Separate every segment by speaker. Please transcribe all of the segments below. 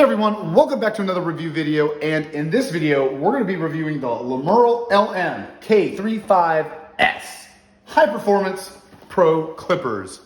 Speaker 1: everyone, welcome back to another review video, and in this video we're going to be reviewing the Limural LM K35S High Performance Pro Clippers.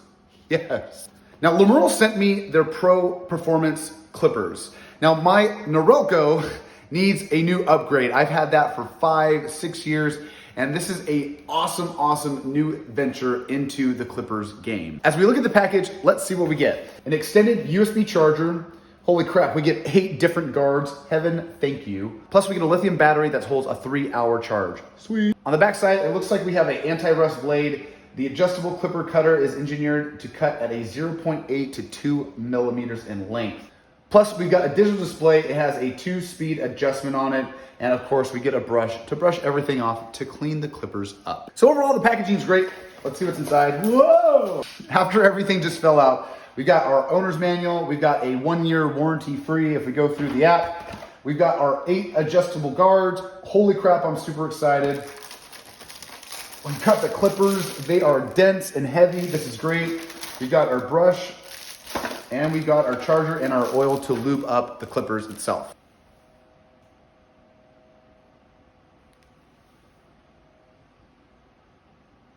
Speaker 1: Yes. Now Limural sent me their Pro Performance Clippers. Now my Norelco needs a new upgrade. I've had that for 5-6 years, and this is a awesome new venture into the Clippers game. As we look at the package, let's see what we get. An extended USB charger. Holy crap, we get 8 different guards. Heaven, thank you. Plus we get a lithium battery that holds a 3-hour charge. Sweet. On the back side, it looks like we have an anti-rust blade. The adjustable clipper cutter is engineered to cut at a 0.8 to 2 millimeters in length. Plus we've got a digital display. It has a 2-speed adjustment on it. And of course we get a brush to brush everything off to clean the clippers up. So overall the packaging is great. Let's see what's inside. Whoa! After everything just fell out, we got our owner's manual. We've got a 1-year warranty free if we go through the app. We've got our 8 adjustable guards. Holy crap, I'm super excited. We've got the clippers. They are dense and heavy. This is great. We've got our brush, and we got our charger and our oil to lube up the clippers itself.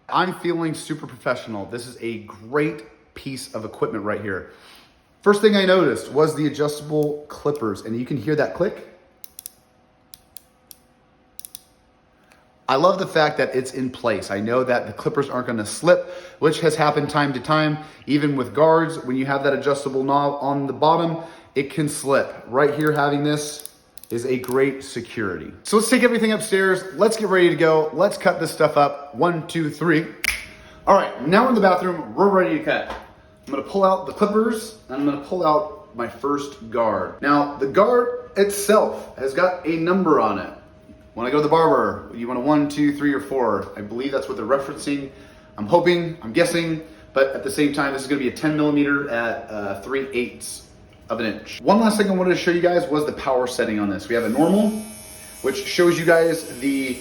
Speaker 1: I'm feeling super professional. This is a great piece of equipment right here. First thing I noticed was the adjustable clippers, and you can hear that click. I love the fact that it's in place. I know that the clippers aren't going to slip, which has happened time to time. Even with guards, when you have that adjustable knob on the bottom, it can slip. Right here, having this is a great security. So let's take everything upstairs. Let's get ready to go. Let's cut this stuff up. 1, 2, 3. All right, now we're in the bathroom. We're ready to cut. I'm gonna pull out the clippers, and I'm gonna pull out my first guard. Now, the guard itself has got a number on it. When I go to the barber, you want a 1, 2, 3, or 4. I believe that's what they're referencing. I'm hoping, I'm guessing, but at the same time, this is gonna be a 10 millimeter at 3/8 of an inch. One last thing I wanted to show you guys was the power setting on this. We have a normal, which shows you guys the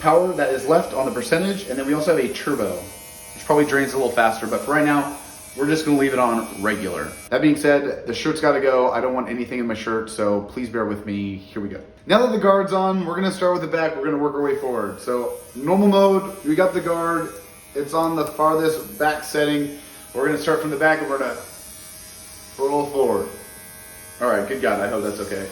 Speaker 1: power that is left on the percentage, and then we also have a turbo, which probably drains a little faster, but for right now, we're just gonna leave it on regular. That being said, the shirt's gotta go. I don't want anything in my shirt, so please bear with me. Here we go. Now that the guard's on, we're gonna start with the back. We're gonna work our way forward. So normal mode, we got the guard. It's on the farthest back setting. We're gonna start from the back and we're gonna roll forward. All right, good God, I hope that's okay.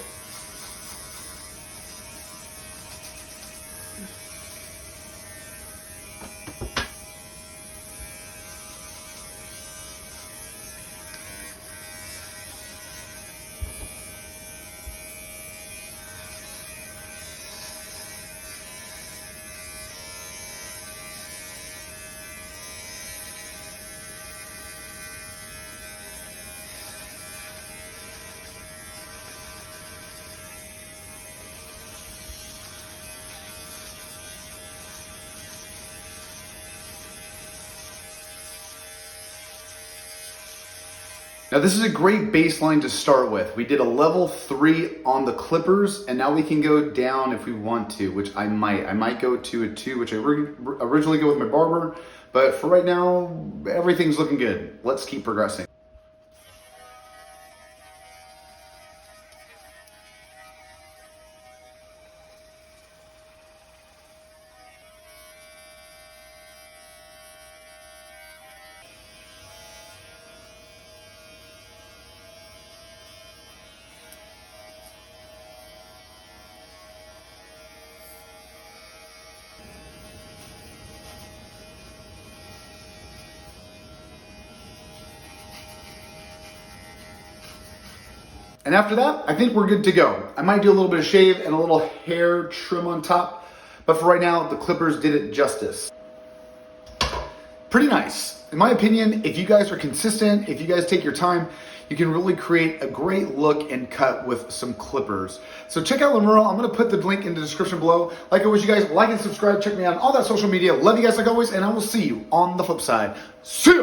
Speaker 1: Now this is a great baseline to start with. We did a level 3 on the clippers, and now we can go down if we want to, which I might. I might go to a 2, which I originally go with my barber, but for right now, everything's looking good. Let's keep progressing. And after that, I think we're good to go. I might do a little bit of shave and a little hair trim on top, but for right now, the clippers did it justice. Pretty nice. In my opinion, if you guys are consistent, if you guys take your time, you can really create a great look and cut with some clippers. So check out Limural. I'm gonna put the link in the description below. Like always, you guys like and subscribe. Check me out on all that social media. Love you guys like always, and I will see you on the flip side. See ya!